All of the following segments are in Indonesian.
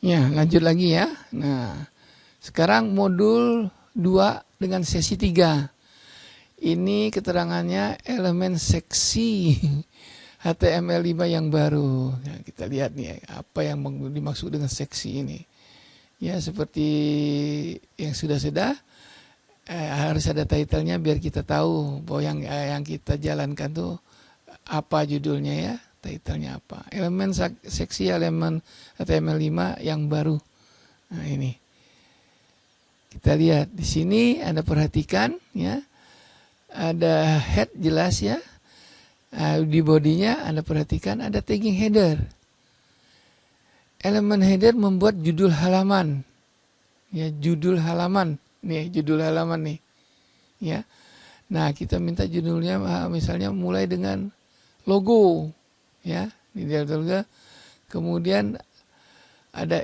Ya, lanjut lagi ya. Nah, sekarang modul 2 dengan sesi 3. Ini keterangannya elemen seksi HTML5 yang baru. Nah, kita lihat nih apa yang dimaksud dengan seksi ini. Ya, seperti yang sudah harus ada title-nya biar kita tahu bahwa yang kita jalankan tuh apa judulnya ya, title-nya apa. Elemen seksi elemen HTML5 yang baru. Nah, ini. Kita lihat di sini Anda perhatikan ya. Ada head jelas ya. Di bodinya Anda perhatikan ada tagging header. Elemen header membuat judul halaman. Ya, judul halaman. Nih, judul halaman nih. Ya. Nah, kita minta judulnya misalnya mulai dengan logo. Ya, di dalam logo. Kemudian ada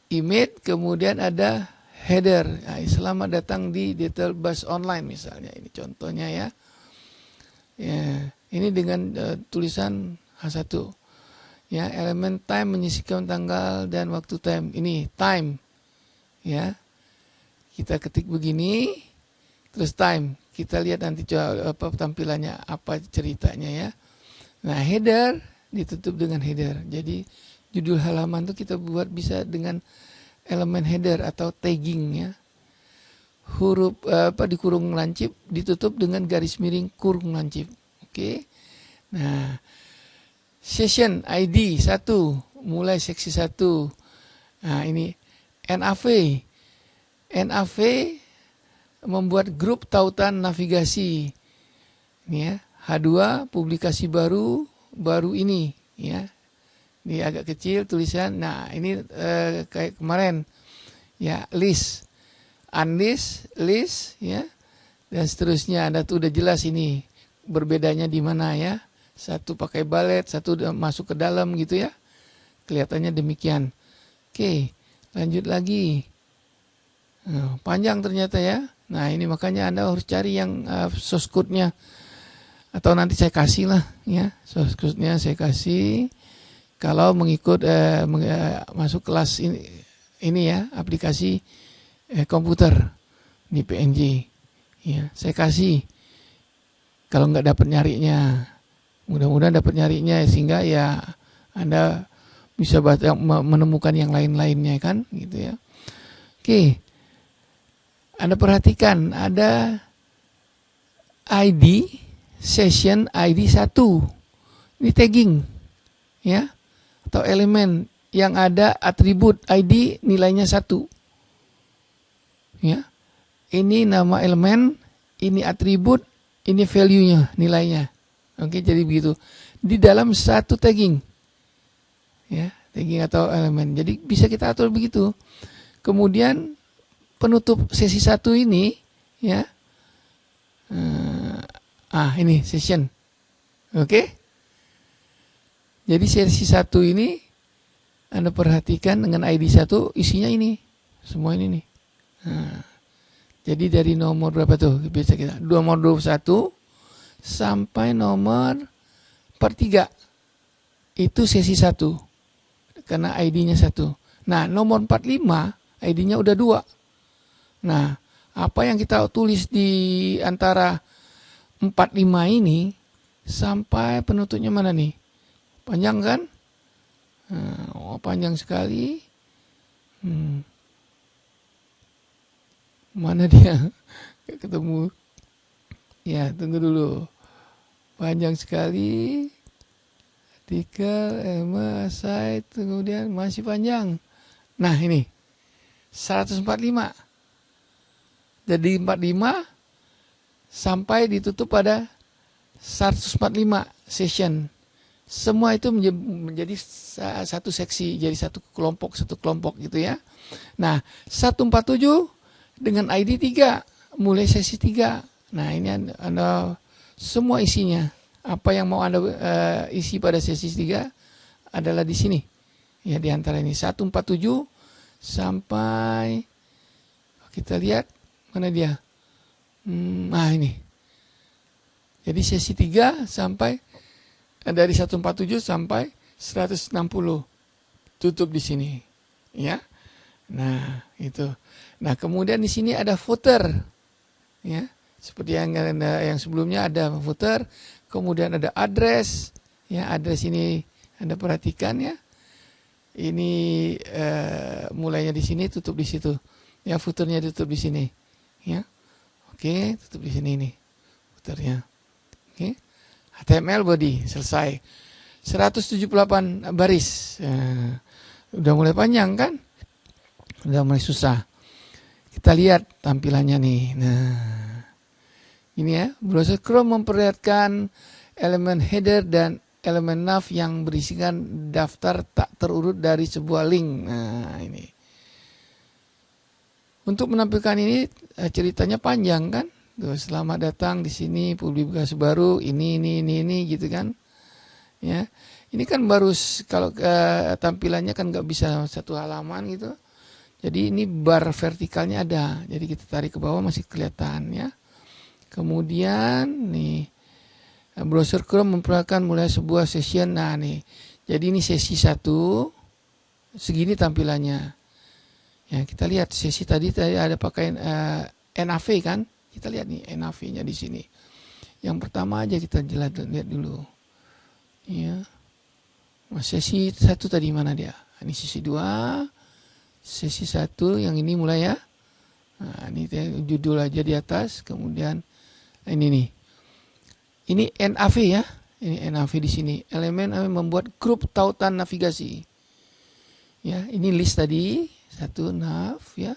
image, kemudian ada header. Nah, selamat datang di Detail Bus Online misalnya. Ini contohnya ya. Ya, ini dengan tulisan H1. Ya, elemen time menyisipkan tanggal dan waktu time. Ini time. Ya. Kita ketik begini, terus time. Kita lihat nanti apa tampilannya, apa ceritanya ya. Nah, header ditutup dengan header. Jadi judul halaman itu kita buat bisa dengan elemen header atau tagging ya. Huruf di kurung lancip ditutup dengan garis miring kurung lancip. Oke. Nah, session ID 1, mulai seksi 1. Nah, ini NAV. NAV membuat grup tautan navigasi. Ini ya, H2 publikasi baru ini ya. Ini agak kecil tulisan. Nah, ini kayak kemarin ya, list, unlist, list ya. Dan seterusnya. Anda tuh udah jelas ini berbedanya di mana ya. Satu pakai balet, satu masuk ke dalam gitu ya. Kelihatannya demikian. Oke, lanjut lagi. Nah, panjang ternyata ya. Nah, ini makanya Anda harus cari yang source code-nya. Atau nanti saya kasih lah ya. Source code-nya saya kasih. Kalau mengikut masuk kelas ini ya, aplikasi komputer di PNG. Ya, saya kasih. Kalau nggak dapat nyarinya, mudah-mudahan dapat nyarinya sehingga ya Anda bisa menemukan yang lain-lainnya kan, gitu ya. Oke. Anda perhatikan ada ID, session ID 1. Ini tagging. Ya. Atau elemen yang ada atribut ID nilainya 1. Ya. Ini nama elemen, ini atribut, ini value-nya, nilainya. Oke, jadi begitu. Di dalam satu tagging. Ya, tagging atau elemen. Jadi bisa kita atur begitu. Kemudian penutup sesi 1 ini ya. Ini session. Oke. Jadi sesi 1 ini Anda perhatikan dengan ID 1 isinya ini. Semua ini nih. Jadi dari nomor berapa tuh? Bisa kita nomor 21 sampai nomor 43. Itu sesi 1. Karena ID-nya 1. Nah, nomor 45 ID-nya udah 2. Nah, apa yang kita tulis di antara 45 ini sampai penutupnya mana nih? Panjang kan? Panjang sekali. Mana dia? Ketemu. Ya, tunggu dulu. Panjang sekali. Artikel, site, kemudian masih panjang. Nah, ini 145. Jadi 45 sampai ditutup pada 145 session. Semua itu menjadi satu seksi, jadi satu kelompok gitu ya. Nah, 147 dengan ID 3, mulai sesi 3. Nah, ini Anda semua isinya. Apa yang mau Anda isi pada sesi 3 adalah di sini. Ya, di antara ini 147 sampai kita lihat mana dia? Ini. Jadi sesi 3 sampai dari 147 sampai 160. Tutup di sini. ya. Nah, itu. Nah, kemudian di sini ada footer, ya. Seperti yang sebelumnya ada footer, kemudian ada address, ya. Address ini Anda perhatikan ya. Ini mulainya di sini, tutup di situ. Ya, footernya tutup di sini, ya. Oke, tutup di sini nih footernya. Oke. HTML body selesai. 178 baris. Udah mulai panjang kan? Udah mulai susah. Kita lihat tampilannya nih. Nah, ini ya, browser Chrome memperlihatkan elemen header dan elemen nav yang berisikan daftar tak terurut dari sebuah link. Nah, ini. Untuk menampilkan ini ceritanya panjang kan? Tuh, selamat datang di sini, publikasi baru, ini gitu kan? Ya, ini kan baru kalau tampilannya kan nggak bisa satu halaman gitu. Jadi ini bar vertikalnya ada, jadi kita tarik ke bawah masih kelihatan ya. Kemudian nih browser Chrome memperlihatkan mulai sebuah session. Nah nih, jadi ini sesi 1, segini tampilannya. Ya kita lihat sesi tadi ada pakai NAV kan? Kita lihat nih NAV-nya di sini. Yang pertama aja kita lihat dulu. Ya, sesi 1 tadi mana dia? Ini sesi 2, sesi 1 yang ini mulai ya. Nah, ini judul aja di atas, kemudian ini nih. Ini NAV ya. Ini NAV di sini. Elemen membuat grup tautan navigasi. Ya, ini list tadi, 1 nav ya.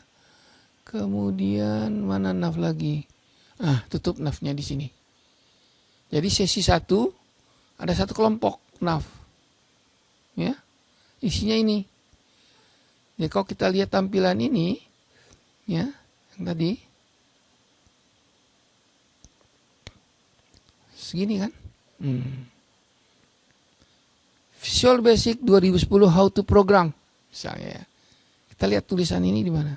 Kemudian mana nav lagi? Tutup navnya di sini. Jadi sesi 1 ada 1 kelompok nav, ya, isinya ini. Ya kalau kita lihat tampilan ini, ya, yang tadi, segini kan? Visual Basic 2010 How to Program, misalnya. Ya. Kita lihat tulisan ini di mana?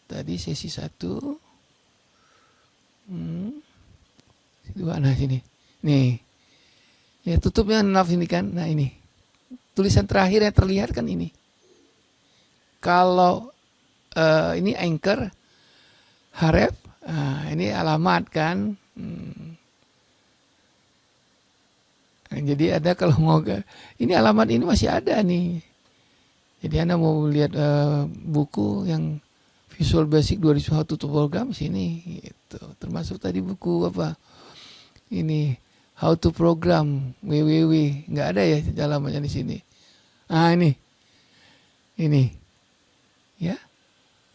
Tadi sesi 1, 2, nah sini, nih. Ya tutupnya nav ini kan. Nah ini. Tulisan terakhir yang terlihat kan ini. Kalau ini anchor, href, ini alamat kan. Jadi ada kalau mau ini alamat ini masih ada nih. Jadi Anda mau lihat buku yang Visual Basic 2010 How to Program sini gitu. Termasuk tadi buku apa? Ini How to Program www, nggak ada ya alamatnya di sini. Ini ya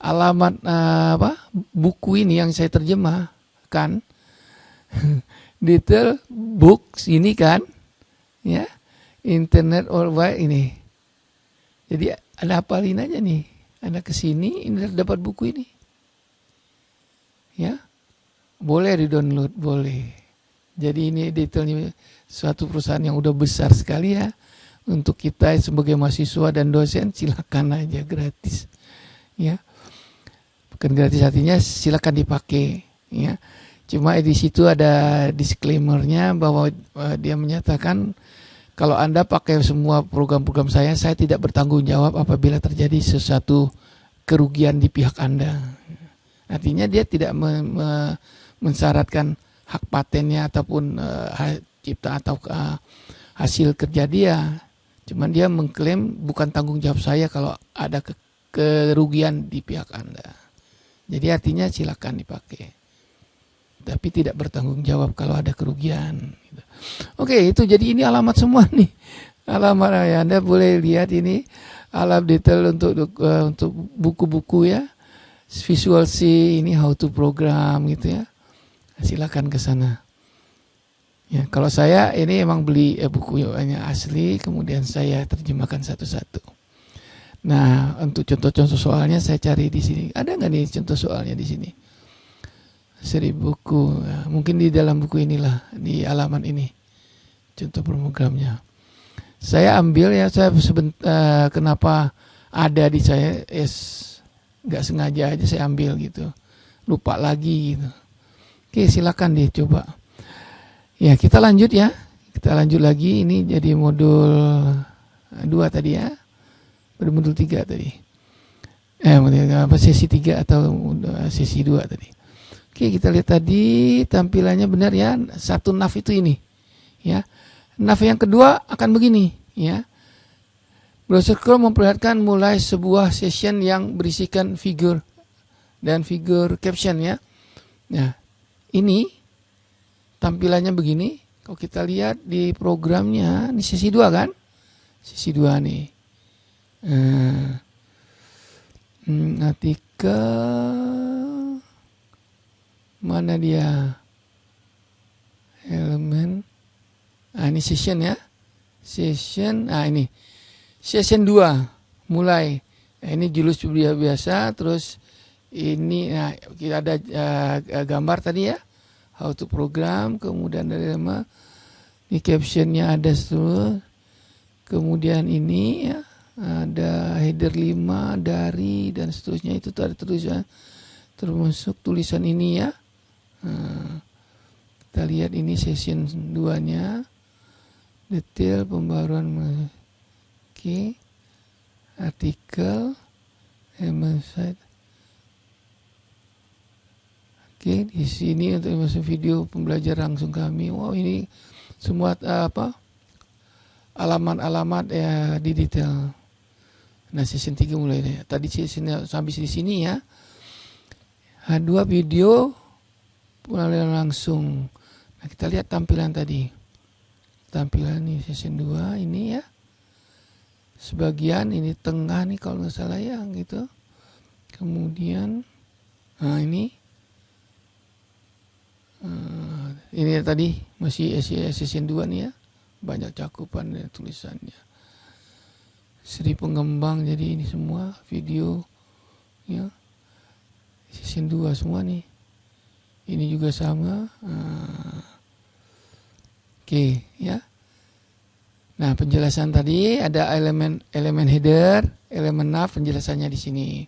alamat buku ini yang saya terjemahkan. Detail books ini kan, ya internet worldwide ini. Jadi ada hafalin aja nih, Anda kesini ini dapat buku ini, ya boleh di download boleh. Jadi ini detailnya suatu perusahaan yang udah besar sekali ya. Untuk kita sebagai mahasiswa dan dosen silakan aja gratis. Ya. Bukan gratis artinya silakan dipakai ya. Cuma di situ ada disclaimer-nya bahwa dia menyatakan kalau Anda pakai semua program-program saya tidak bertanggung jawab apabila terjadi sesuatu kerugian di pihak Anda. Artinya dia tidak mensyaratkan hak patennya ataupun cipta atau hasil kerja dia. Cuman dia mengklaim bukan tanggung jawab saya kalau ada kerugian di pihak Anda. Jadi artinya silakan dipakai. Tapi tidak bertanggung jawab kalau ada kerugian. Oke, itu jadi ini alamat semua nih. Alamat ya, Anda boleh lihat ini alamat detail untuk buku-buku ya. Visual C ini how to program gitu ya. Silakan ke sana. Ya, kalau saya ini emang beli bukunya asli, kemudian saya terjemahkan satu-satu. Nah, untuk contoh-contoh soalnya saya cari di sini. Ada nggak nih contoh soalnya di sini? Seri buku, ya, mungkin di dalam buku inilah, di halaman ini. Contoh programnya. Saya ambil ya, kenapa ada di saya, nggak sengaja aja saya ambil gitu. Lupa lagi gitu. Oke, silakan deh coba. Ya, kita lanjut ya. Kita lanjut lagi. Ini jadi modul 2 tadi ya. pada modul 3 tadi. Sesi 3 atau sesi 2 tadi. Oke, kita lihat tadi tampilannya benar ya. Satu nav itu ini. Ya. Nav yang kedua akan begini, ya. Browser Chrome memperlihatkan mulai sebuah session yang berisikan figur dan figur caption ya. Nah, ini tampilannya begini. Kalau kita lihat di programnya, ini sesi 2 kan? Sesi 2 nih. Artikel mana dia? Elemen. Ini session ya. Session. Ini. Session 2 mulai. Ini julus biasa, terus ini kita ada gambar tadi ya. How to program, kemudian ada nama. Ini captionnya ada semua. Kemudian ini ya, ada header 5 dari dan seterusnya, itu ada tulisan termasuk tulisan ini ya. Kita lihat ini session 2-nya. Detail pembaruan. Oke. Artikel site. Oke, di sini untuk masuk video pembelajaran langsung kami. Wow, ini semua alamat-alamat ya di detail. Nah, session 3 mulai deh. Tadi session sampai di sini ya. 2 video pembelajaran langsung. Nah, kita lihat tampilan tadi. Tampilan ini session 2 ini ya. Sebagian ini tengah nih kalau nggak salah ya gitu. Kemudian ini tadi masih session 2 nih ya. Banyak cakupan dan tulisannya. Seri pengembang, jadi ini semua video ya. Session 2 semua nih. Ini juga sama. Oke ya. Nah, penjelasan tadi ada elemen header, elemen nav, penjelasannya di sini.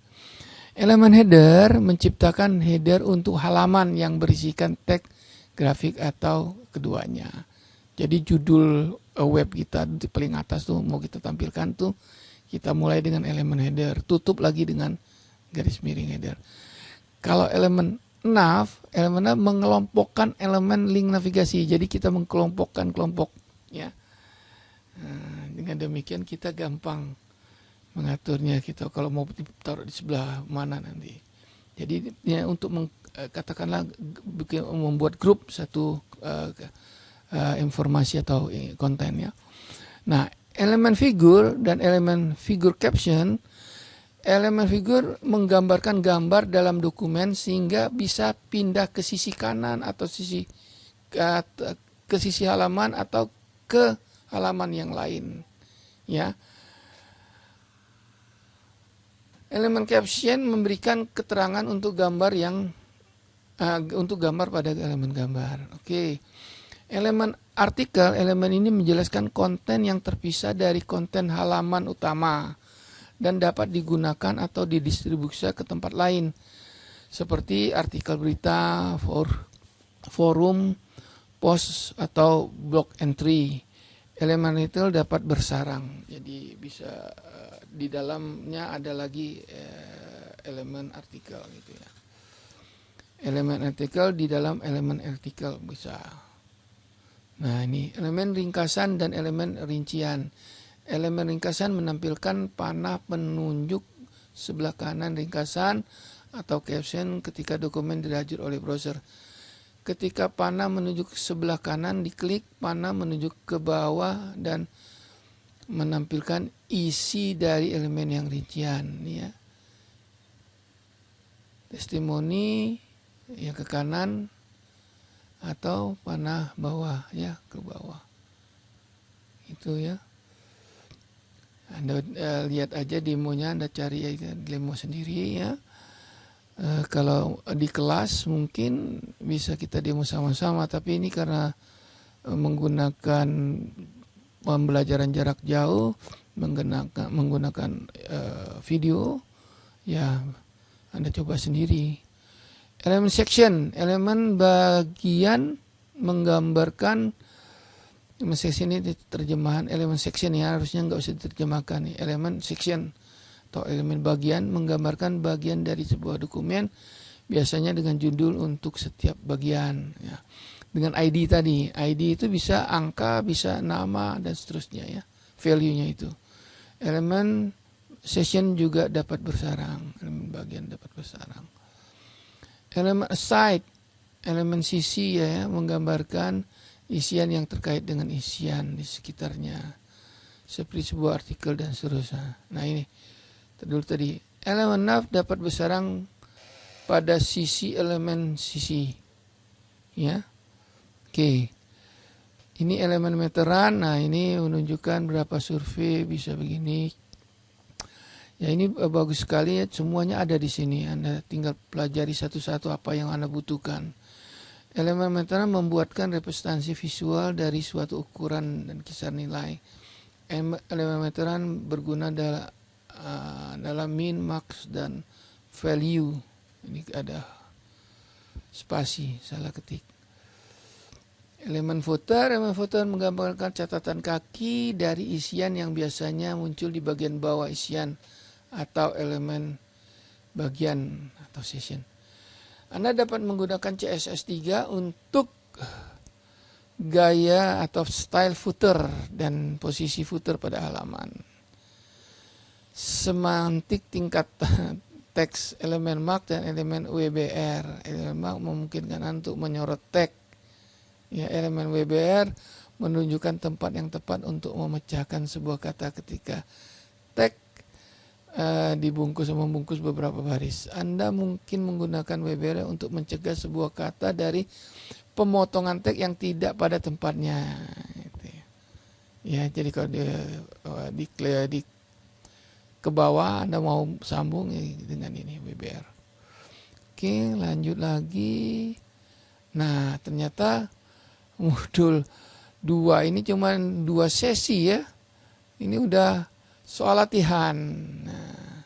Elemen header menciptakan header untuk halaman yang berisikan teks, grafik atau keduanya. Jadi judul web kita di paling atas tuh mau kita tampilkan tuh, kita mulai dengan elemen header, tutup lagi dengan garis miring header. Kalau elemen nav mengelompokkan elemen link navigasi. Jadi kita mengelompokkan kelompok ya. Dengan demikian kita gampang mengaturnya, kita kalau mau taruh di sebelah mana nanti. Jadi ya, untuk katakanlah membuat grup satu informasi atau konten ya. Nah, elemen figur dan elemen figur caption. Elemen figur menggambarkan gambar dalam dokumen sehingga bisa pindah ke sisi kanan atau ke sisi halaman atau ke halaman yang lain ya. Elemen caption memberikan keterangan untuk gambar pada elemen gambar. Oke. Elemen artikel, elemen ini menjelaskan konten yang terpisah dari konten halaman utama dan dapat digunakan atau didistribusikan ke tempat lain seperti artikel berita, forum, post atau blog entry. Elemen itu dapat bersarang, jadi bisa di dalamnya ada lagi elemen artikel gitu ya. Elemen artikel di dalam elemen artikel bisa. Nah, ini elemen ringkasan dan elemen rincian. Elemen ringkasan menampilkan panah penunjuk sebelah kanan ringkasan atau caption ketika dokumen dirajut oleh browser. Ketika panah menunjuk ke sebelah kanan, diklik panah menunjuk ke bawah dan menampilkan isi dari elemen yang rincian ya. Testimoni yang ke kanan atau panah bawah ya, ke bawah. Itu ya. Anda lihat aja demonya, Anda cari aja demo sendiri ya. Kalau di kelas mungkin bisa kita demo sama-sama, tapi ini karena menggunakan pembelajaran jarak jauh, menggunakan video, ya Anda coba sendiri. Elemen section, elemen bagian menggambarkan. Elemen section ini terjemahan elemen section ya, harusnya nggak usah diterjemahkan nih. Elemen section atau elemen bagian menggambarkan bagian dari sebuah dokumen, biasanya dengan judul untuk setiap bagian. Ya. Dengan ID tadi, ID itu bisa angka, bisa nama, dan seterusnya ya, value-nya itu. Elemen session juga dapat bersarang, elemen bagian dapat bersarang. Elemen aside, elemen sisi ya, menggambarkan isian yang terkait dengan isian di sekitarnya, seperti sebuah artikel dan seterusnya. Nah ini tadi elemen nav dapat bersarang pada sisi elemen sisi ya. Oke, ini elemen meteran. Nah ini menunjukkan berapa survei bisa begini ya. Ini bagus sekali ya, semuanya ada di sini. Anda tinggal pelajari satu-satu apa yang Anda butuhkan. Elemen meteran membuatkan representasi visual dari suatu ukuran dan kisar nilai. Elemen meteran berguna dalam min, max, dan value. Ini ada spasi, salah ketik. Elemen footer menggambarkan catatan kaki dari isian yang biasanya muncul di bagian bawah isian atau elemen bagian atau session. Anda dapat menggunakan CSS3 untuk gaya atau style footer dan posisi footer pada halaman. Semantik tingkat teks elemen mark dan elemen WBR. Elemen mark memungkinkan untuk menyorot teks. Ya, elemen WBR menunjukkan tempat yang tepat untuk memecahkan sebuah kata ketika tag membungkus beberapa baris. Anda mungkin menggunakan WBR untuk mencegah sebuah kata dari pemotongan tag yang tidak pada tempatnya. Ya, jadi kalau di ke bawah Anda mau sambung dengan ini WBR. Oke, lanjut lagi. Nah, ternyata modul 2 ini cuma 2 sesi ya. Ini udah soal latihan. Nah,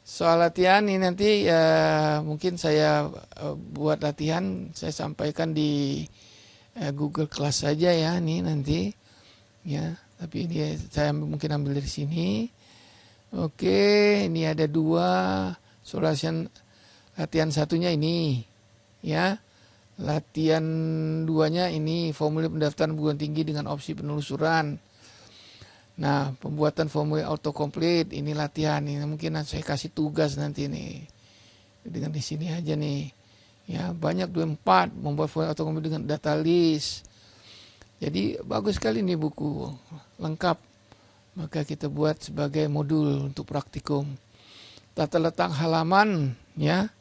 soal latihan ini nanti ya mungkin saya buat latihan, saya sampaikan di Google Class saja ya nih nanti. Ya, tapi ini saya mungkin ambil dari sini. Oke, ini ada 2 soal latihan satunya ini. Ya. Latihan 2-nya ini formulir pendaftaran perguruan tinggi dengan opsi penelusuran. Nah, pembuatan formulir autocomplete ini latihan ini mungkin saya kasih tugas nanti nih. Dengan di sini aja nih. Ya, banyak 24 membuat formulir autocomplete dengan data list. Jadi bagus sekali nih buku, lengkap. Maka kita buat sebagai modul untuk praktikum. Tata letak halaman ya.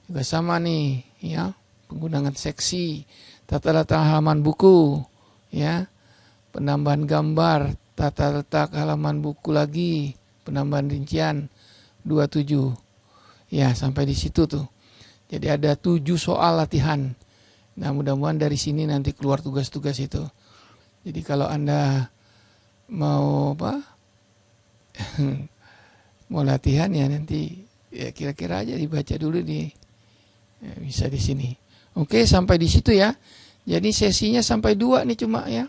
Juga sama nih, ya. Penggunaan seksi, tata letak halaman buku, ya, penambahan gambar, tata letak halaman buku lagi, penambahan rincian 27, ya sampai di situ tuh. Jadi ada 7 soal latihan. Nah mudah-mudahan dari sini nanti keluar tugas-tugas itu. Jadi kalau Anda mau mau latihan ya nanti ya kira-kira aja dibaca dulu bisa di sini. Oke, sampai di situ ya. Jadi sesinya sampai 2 nih cuma ya.